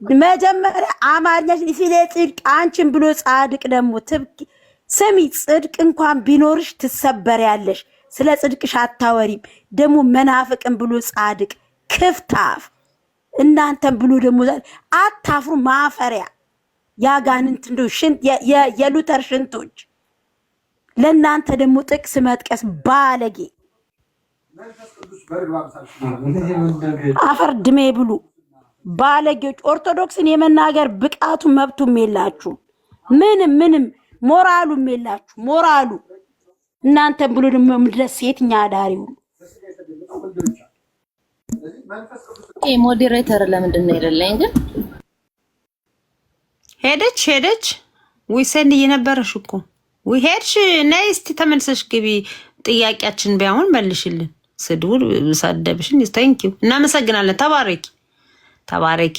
መጀመሪያ አማርኛሽ ሲለ ጽድቅ አንቺን ብሎ ጻድቅ ደግሞ ትብቂ ስሚ። ጽድቅ እንኳን ቢኖርሽ ትሰበሪያለሽ። ስለ ጽድቅሽ አታወሪም። ደግሞ መናፍቅን ብሎ ጻድቅ ክፍታፍ እናንተን ብሎ ደግሞ አታፍሩ። ማፈሪያ ያጋንንት እንደው ሽንት የሉተር ሽንቶች ለእናንተ ደግሞ ጥቅስ መጥቀስ ባለጌ አፈር ድሜ ብሉ ባለጌዎች። ኦርቶዶክስን የመናገር ብቃቱ መብቱም የላችሁ። ምንም ሞራሉም የላችሁ። ሞራሉ እናንተን ብሎ ደግሞ ምድረስ ሴትኛ አዳሪው ሞዴሬተር ለምንድን ነው የሌለኝ? ግን ሄደች ዊሰንድ እየነበረሽ እኮ ሄድሽ። ነይ እስቲ ተመልሰሽ ግቢ። ጥያቄያችን ቢያውን መልሽልን። ስድቡ ሳደብሽን ታንኪዩ እናመሰግናለን። ተባረኪ